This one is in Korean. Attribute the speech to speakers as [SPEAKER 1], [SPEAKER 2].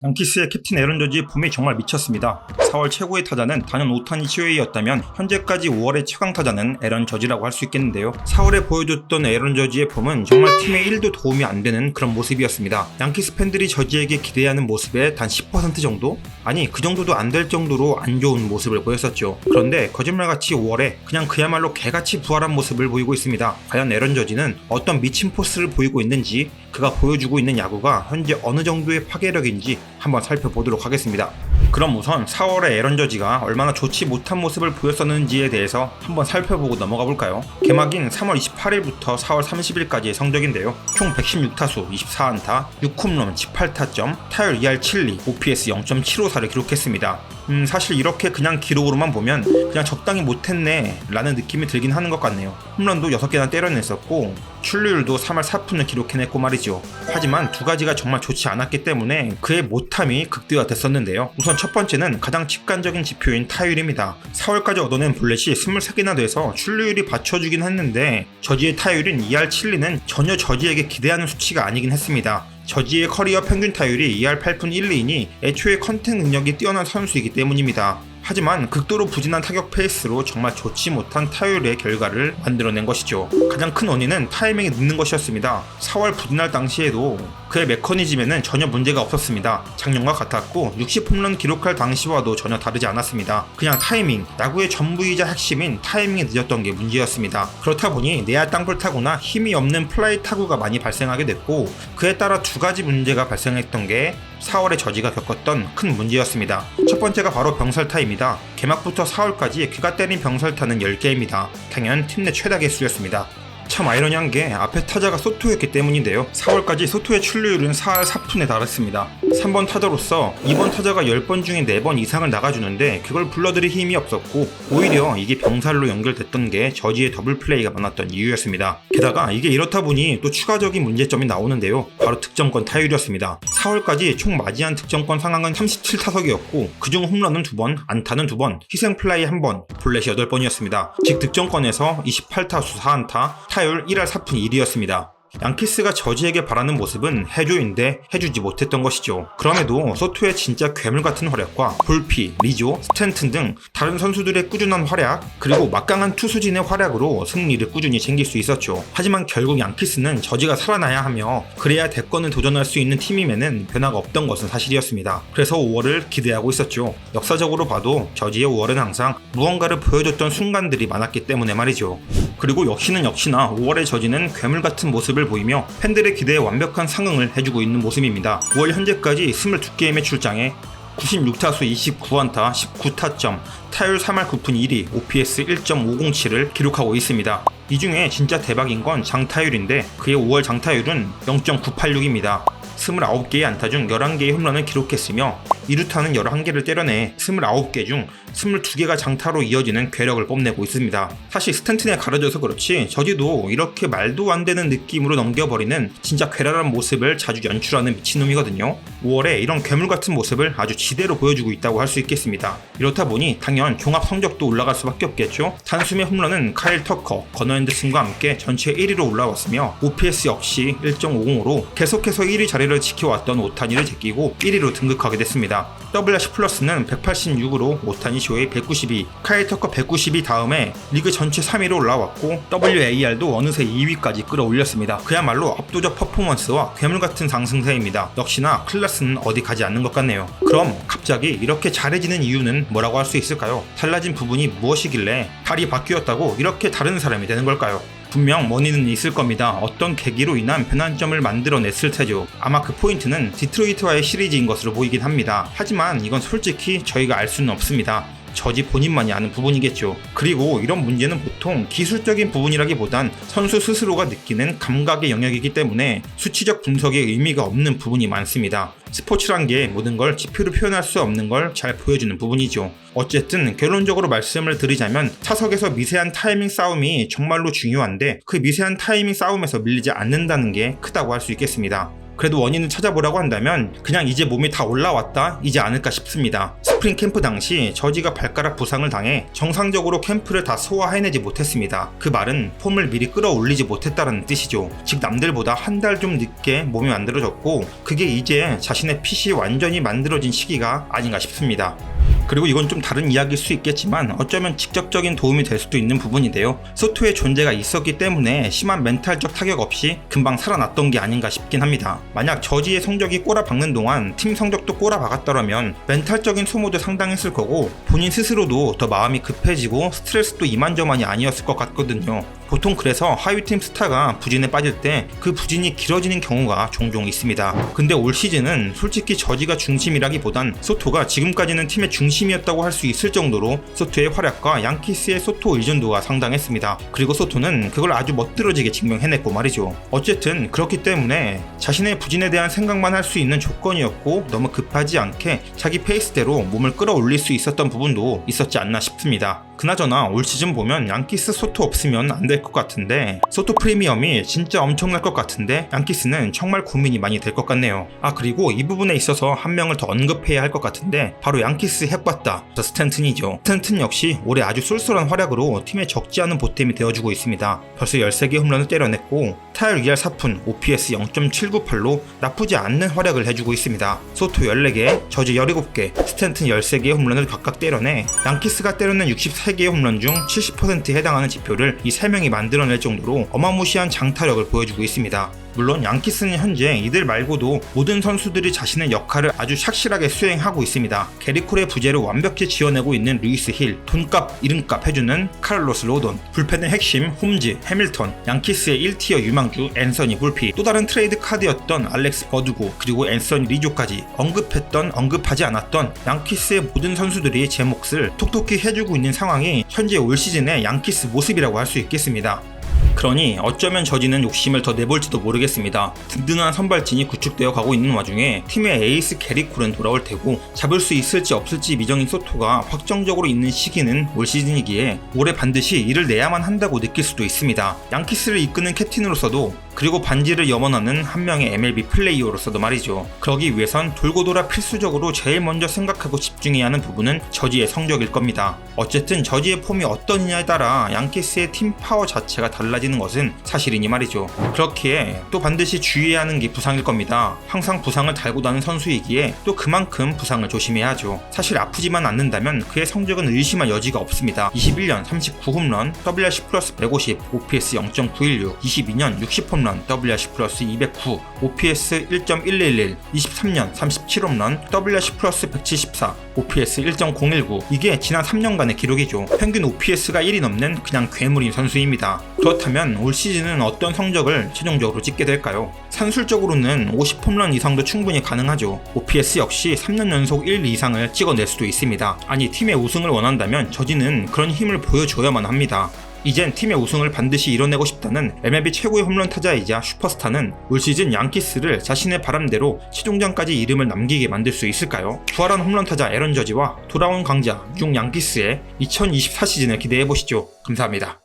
[SPEAKER 1] 양키스의 캡틴 에런 저지의 폼이 정말 미쳤습니다. 4월 최고의 타자는 단연 오타니 치오이였다면 현재까지 5월의 최강 타자는 에런 저지라고 할 수 있겠는데요. 4월에 보여줬던 에런 저지의 폼은 정말 팀에 1도 도움이 안 되는 그런 모습이었습니다. 양키스 팬들이 저지에게 기대하는 모습의 단 10% 정도? 아니 그 정도도 안 될 정도로 안 좋은 모습을 보였었죠. 그런데 거짓말같이 5월에 그냥 그야말로 개같이 부활한 모습을 보이고 있습니다. 과연 에런 저지는 어떤 미친 포스를 보이고 있는지, 그가 보여주고 있는 야구가 현재 어느 정도의 파괴력인지 한번 살펴보도록 하겠습니다. 그럼 우선 4월에 에런 저지가 얼마나 좋지 못한 모습을 보였었는지에 대해서 한번 살펴보고 넘어가 볼까요? 개막인 3월 28일부터 4월 30일까지의 성적인데요. 총 116타수 24안타, 6홈런 18타점, 타율 2할 7리, OPS 0.754를 기록했습니다. 사실 이렇게 그냥 기록으로만 보면 그냥 적당히 못했네 라는 느낌이 들긴 하는 것 같네요. 홈런도 6개나 때려냈었고 출루율도 3할 4푼을 기록해냈고 말이죠. 하지만 두 가지가 정말 좋지 않았기 때문에 그의 못함이 극대화됐었는데요. 우선 첫 번째는 가장 직관적인 지표인 타율입니다. 4월까지 얻어낸 볼넷이 23개나 돼서 출루율이 받쳐주긴 했는데 저지의 타율인 2할 7리는 전혀 저지에게 기대하는 수치가 아니긴 했습니다. 저지의 커리어 평균 타율이 2할 8푼 1리이니 애초에 컨택 능력이 뛰어난 선수이기 때문입니다. 하지만 극도로 부진한 타격 페이스로 정말 좋지 못한 타율의 결과를 만들어낸 것이죠. 가장 큰 원인은 타이밍이 늦는 것이었습니다. 4월 부진할 당시에도 그의 메커니즘에는 전혀 문제가 없었습니다. 작년과 같았고 60홈런 기록할 당시와도 전혀 다르지 않았습니다. 그냥 타이밍, 야구의 전부이자 핵심인 타이밍이 늦었던 게 문제였습니다. 그렇다 보니 내야 땅볼 타구나 힘이 없는 플라이 타구가 많이 발생하게 됐고 그에 따라 두 가지 문제가 발생했던 게 4월에 저지가 겪었던 큰 문제였습니다. 첫 번째가 바로 병살타입니다. 개막부터 4월까지 그가 때린 병살타는 10개입니다. 당연 팀 내 최다 개수였습니다. 참 아이러니한 게 앞에 타자가 소토였기 때문인데요. 4월까지 소토의 출루율은 4할 4푼에 달했습니다. 3번 타자로서 2번 타자가 10번 중에 4번 이상을 나가주는데 그걸 불러들일 힘이 없었고 오히려 이게 병살로 연결됐던 게 저지의 더블 플레이가 많았던 이유였습니다. 게다가 이게 이렇다 보니 또 추가적인 문제점이 나오는데요. 바로 득점권 타율이었습니다. 4월까지 총 맞이한 득점권 상황은 37타석이었고 그중 홈런은 2번, 안타는 2번, 희생플라이 1번, 볼넷이 8번이었습니다. 즉 득점권에서 28타수 4안타, 타율 1할 4푼 1이었습니다. 양키스가 저지에게 바라는 모습은 해줘인데 해주지 못했던 것이죠. 그럼에도 소토의 진짜 괴물같은 활약과 볼피, 리조, 스탠튼 등 다른 선수들의 꾸준한 활약, 그리고 막강한 투수진의 활약으로 승리를 꾸준히 챙길 수 있었죠. 하지만 결국 양키스는 저지가 살아나야 하며 그래야 대권을 도전할 수 있는 팀임에는 변화가 없던 것은 사실이었습니다. 그래서 5월을 기대하고 있었죠. 역사적으로 봐도 저지의 5월은 항상 무언가를 보여줬던 순간들이 많았기 때문에 말이죠. 그리고 역시나 5월의 저지는 괴물같은 모습을 보이며 팬들의 기대에 완벽한 상응을 해주고 있는 모습입니다. 5월 현재까지 22게임에 출장해 96타수 29안타 19타점, 타율 3할 9푼 1리, OPS 1.507을 기록하고 있습니다. 이 중에 진짜 대박인 건 장타율인데 그의 5월 장타율은 0.986입니다. 29개의 안타 중 11개의 홈런을 기록했으며 2루타는 11개를 때려내 29개 중 22개가 장타로 이어지는 괴력을 뽐내고 있습니다. 사실 스탠튼에 가려져서 그렇지 저지도 이렇게 말도 안 되는 느낌으로 넘겨버리는 진짜 괴랄한 모습을 자주 연출하는 미친놈이거든요. 5월에 이런 괴물같은 모습을 아주 지대로 보여주고 있다고 할 수 있겠습니다. 이렇다 보니 당연 종합 성적도 올라갈 수밖에 없겠죠. 단숨에 홈런은 카일 터커, 건너 앤더슨과 함께 전체 1위로 올라왔으며 OPS 역시 1.50으로 계속해서 1위 자리를 지켜왔던 오타니를 제끼고 1위로 등극하게 됐습니다. WRC 플러스는 186으로 오타니 쇼의 192, 카일 터커 192 다음에 리그 전체 3위로 올라왔고 WAR도 어느새 2위까지 끌어올렸습니다. 그야말로 압도적 퍼포먼스와 괴물같은 상승세입니다. 역시나 클래스는 어디 가지 않는 것 같네요. 그럼 갑자기 이렇게 잘해지는 이유는 뭐라고 할 수 있을까요? 달라진 부분이 무엇이길래 달이 바뀌었다고 이렇게 다른 사람이 되는 걸까요? 분명 원인은 있을 겁니다. 어떤 계기로 인한 변환점을 만들어냈을 테죠. 아마 그 포인트는 디트로이트와의 시리즈인 것으로 보이긴 합니다. 하지만 이건 솔직히 저희가 알 수는 없습니다. 저지 본인만이 아는 부분이겠죠. 그리고 이런 문제는 보통 기술적인 부분이라기보단 선수 스스로가 느끼는 감각의 영역이기 때문에 수치적 분석에 의미가 없는 부분이 많습니다. 스포츠란 게 모든 걸 지표로 표현할 수 없는 걸 잘 보여주는 부분이죠. 어쨌든 결론적으로 말씀을 드리자면 타석에서 미세한 타이밍 싸움이 정말로 중요한데 그 미세한 타이밍 싸움에서 밀리지 않는다는 게 크다고 할 수 있겠습니다. 그래도 원인을 찾아보라고 한다면 그냥 이제 몸이 다 올라왔다 이지 않을까 싶습니다. 스프링 캠프 당시 저지가 발가락 부상을 당해 정상적으로 캠프를 다 소화해내지 못했습니다. 그 말은 폼을 미리 끌어올리지 못했다는 뜻이죠. 즉 남들보다 한 달 좀 늦게 몸이 만들어졌고 그게 이제 자신의 핏이 완전히 만들어진 시기가 아닌가 싶습니다. 그리고 이건 좀 다른 이야기일 수 있겠지만 어쩌면 직접적인 도움이 될 수도 있는 부분인데요. 소토의 존재가 있었기 때문에 심한 멘탈적 타격 없이 금방 살아났던 게 아닌가 싶긴 합니다. 만약 저지의 성적이 꼬라박는 동안 팀 성적도 꼬라박았더라면 멘탈적인 소모도 상당했을 거고 본인 스스로도 더 마음이 급해지고 스트레스도 이만저만이 아니었을 것 같거든요. 보통 그래서 하위팀 스타가 부진에 빠질 때 그 부진이 길어지는 경우가 종종 있습니다. 근데 올 시즌은 솔직히 저지가 중심이라기보단 소토가 지금까지는 팀의 중심이었다고 할 수 있을 정도로 소토의 활약과 양키스의 소토 의존도가 상당했습니다. 그리고 소토는 그걸 아주 멋들어지게 증명해냈고 말이죠. 어쨌든 그렇기 때문에 자신의 부진에 대한 생각만 할 수 있는 조건이었고 너무 급하지 않게 자기 페이스대로 몸을 끌어올릴 수 있었던 부분도 있었지 않나 싶습니다. 그나저나 올 시즌 보면 양키스 소토 없으면 안 될 것 같은데 소토 프리미엄이 진짜 엄청날 것 같은데 양키스는 정말 고민이 많이 될 것 같네요. 그리고 이 부분에 있어서 한 명을 더 언급해야 할 것 같은데 바로 양키스 핵봤다 스탠튼이죠. 스탠튼 역시 올해 아주 쏠쏠한 활약으로 팀에 적지 않은 보탬이 되어주고 있습니다. 벌써 13개 홈런을 때려냈고 타율 2할 4푼 OPS 0.798로 나쁘지 않는 활약을 해주고 있습니다. 소토 14개, 저지 17개, 스탠튼 13개의 홈런을 각각 때려내 양키스가 때려낸 63개의 홈런 중 70%에 해당하는 지표를 이 3명이 만들어낼 정도로 어마무시한 장타력을 보여주고 있습니다. 물론 양키스는 현재 이들 말고도 모든 선수들이 자신의 역할을 아주 착실하게 수행하고 있습니다. 게리콜의 부재를 완벽히 지어내고 있는 루이스 힐, 돈값, 이름값 해주는 카를로스 로돈, 불펜의 핵심 홈즈, 해밀턴, 양키스의 1티어 유망주 앤서니 볼피, 또 다른 트레이드 카드였던 알렉스 버두고, 그리고 앤서니 리조까지 언급했던 언급하지 않았던 양키스의 모든 선수들이 제 몫을 톡톡히 해주고 있는 상황이 현재 올 시즌의 양키스 모습이라고 할 수 있겠습니다. 그러니 어쩌면 저지는 욕심을 더 내볼지도 모르겠습니다. 든든한 선발진이 구축되어 가고 있는 와중에 팀의 에이스 게리콜은 돌아올 테고 잡을 수 있을지 없을지 미정인 소토가 확정적으로 있는 시기는 올 시즌이기에 올해 반드시 이를 내야만 한다고 느낄 수도 있습니다. 양키스를 이끄는 캡틴으로서도 그리고 반지를 염원하는 한 명의 MLB 플레이어로서도 말이죠. 그러기 위해선 돌고 돌아 필수적으로 제일 먼저 생각하고 집중해야 하는 부분은 저지의 성적일 겁니다. 어쨌든 저지의 폼이 어떠느냐에 따라 양키스의 팀 파워 자체가 달라지는 것은 사실이니 말이죠. 그렇기에 또 반드시 주의해야 하는 게 부상일 겁니다. 항상 부상을 달고 다는 선수이기에 또 그만큼 부상을 조심해야 하죠. 사실 아프지만 않는다면 그의 성적은 의심할 여지가 없습니다. 21년 39홈런, WRC 플러스 150, OPS 0.916, 22년 60홈런, WRC 플러스 209, OPS 1.111, 23년 37홈런, WRC 플러스 174, OPS 1.019. 이게 지난 3년간의 기록이죠. 평균 OPS가 1이 넘는 그냥 괴물인 선수입니다. 그렇다면 올 시즌은 어떤 성적을 최종적으로 찍게 될까요? 산술적으로는 50홈런 이상도 충분히 가능하죠. OPS 역시 3년 연속 1 이상을 찍어낼 수도 있습니다. 아니 팀의 우승을 원한다면 저지는 그런 힘을 보여줘야만 합니다. 이젠 팀의 우승을 반드시 이뤄내고 싶다는 MLB 최고의 홈런 타자이자 슈퍼스타는 올 시즌 양키스를 자신의 바람대로 최종전까지 이름을 남기게 만들 수 있을까요? 부활한 홈런 타자 에런 저지와 돌아온 강자 6 양키스의 2024 시즌을 기대해보시죠. 감사합니다.